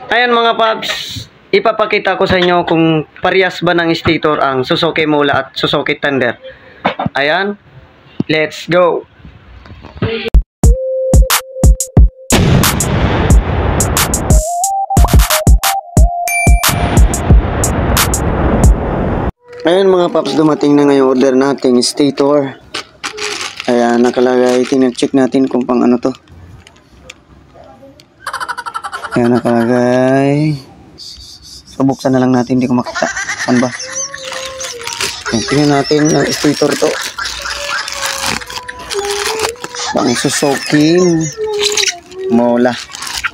Ayan mga paps, ipapakita ko sa inyo kung parehas ba ng stator ang Suzuki Mola at Suzuki Thunder. Ayan, let's go! Ayan mga paps, dumating na ngayon order nating stator. Ayan, nakalagay, tingnan-check natin kung pang ano to. Ayan, nakalagay. So, buksan na lang natin, hindi ko makita. Saan ba? Ayan, tingnan natin ang stator to. Pang Suzuki Mola.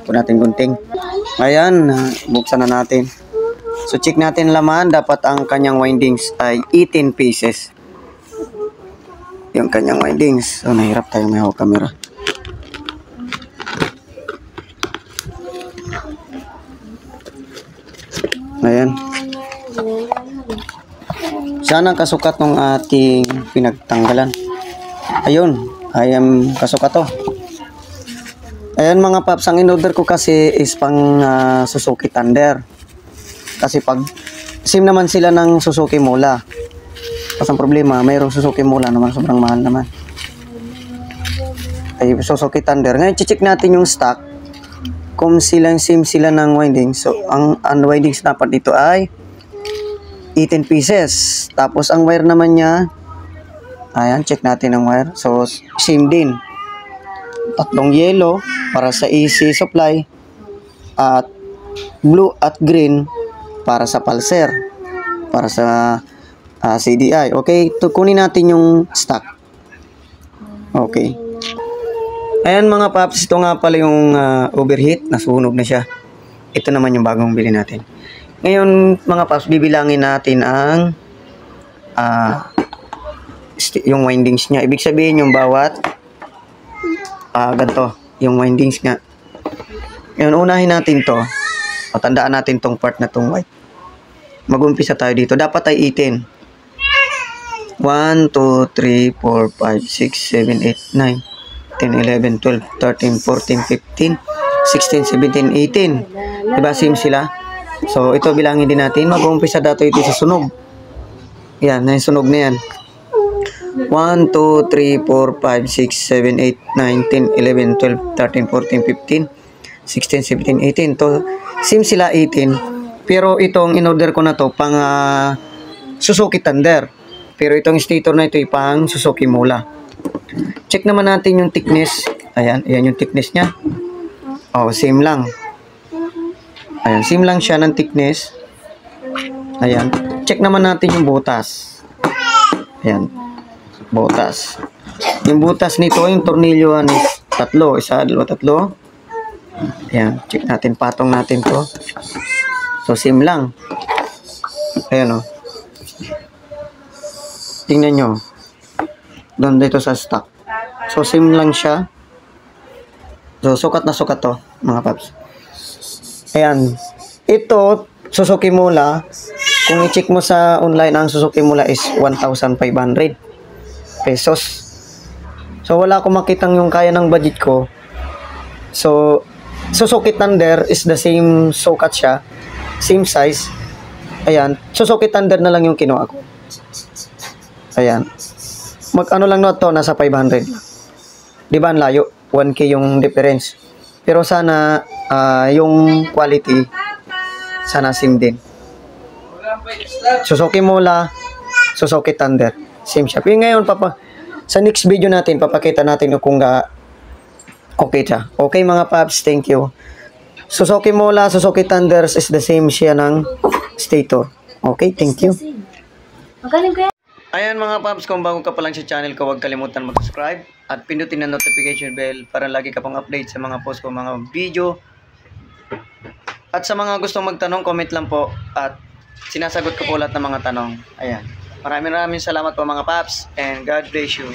Kung natin gunting. Ayan, buksan na natin. So, check natin laman. Dapat ang kanyang windings ay 18 pieces. Yung kanyang windings. So, nahirap tayo may hawak camera. Ayan. Sana kasukat ng ating pinagtanggalan. Ayun. Ayam kasukat to. Ayan mga paps. Ang in-order ko kasi is pang Suzuki Thunder. Kasi pag same naman sila ng Suzuki Mola. Kasi ang problema, mayroong Suzuki Mola naman, sobrang mahal naman. Ay, Suzuki Thunder. Ngayon, check natin yung stock. Kung silang same sila ng windings. So, ang windings dapat dito ay 18 pieces. Tapos, ang wire naman niya, ayan, check natin ang wire. So, same din. Tatlong yellow para sa AC supply. At blue at green para sa pulser, para sa CDI. Okay, kunin natin yung stock. Okay. Ayan mga paps, ito nga pala yung overheat, nasunog na siya. Ito naman yung bagong bili natin. Ngayon mga paps, bibilangin natin ang yung windings niya. Ibig sabihin yung bawat ganito, yung windings nga. Ngayon unahin natin to. O, tandaan natin tong part na tong white. Mag-umpisa tayo dito. Dapat ay 18. 1, 2, 3, 4, 5, 6, 7, 8, 9, 10, 11, 12, 13, 14, 15, 16, 17, 18. Diba same sila? So, ito bilangin din natin. Mag-umpisa dato ito sa sunog. Yan, na yung sunog na yan. 1, 2, 3, 4, 5, 6, 7, 8, 9, 10, 11, 12, 13, 14, 15, 16, 17, 18. To, same sila 18. Pero itong in-order ko na to pang Suzuki Thunder. Pero itong stator na ito ay pang Suzuki Mola. Check naman natin yung thickness. Ayan, ayan yung thickness niya. Oh, same lang. Ayan, same lang siya ng thickness. Ayan. Check naman natin yung butas. Ayan. Butas. Yung butas nito, yung tornilyo is tatlo. Isa, dalawa, tatlo. Ayan, check natin, patong natin to. So, same lang. Ayan o. Tingnan nyo. Doon dito sa stock. So, same lang siya. So, sukat na sukat to, mga paps. Ayan. Ito, Suzuki Mola. Kung i-check mo sa online, ang Suzuki Mola is 1,500 pesos. So, wala akong makitang yung kaya ng budget ko. So, Suzuki Thunder is the same sukat siya. Same size. Ayan. Suzuki Thunder na lang yung kinuha ko. Ayan. Mag-ano lang no to, nasa 500. Diba ang layo? 1K yung difference. Pero sana, yung quality, sana same din. Suzuki Mola, Suzuki Thunder. Same siya. Pero ngayon, sa next video natin, papakita natin kung okay siya. Okay mga paps, thank you. Suzuki Mola, Suzuki Thunders is the same siya ng stator. Okay, thank you. Ayan mga paps, kung bago ka pa lang sa channel ko, huwag kalimutan mag-subscribe at pindutin ang notification bell para lagi ka pang update sa mga post ko, mga video. At sa mga gustong magtanong, comment lang po at sinasagot ko po lahat ng mga tanong. Ayan. Maraming salamat po mga paps and God bless you.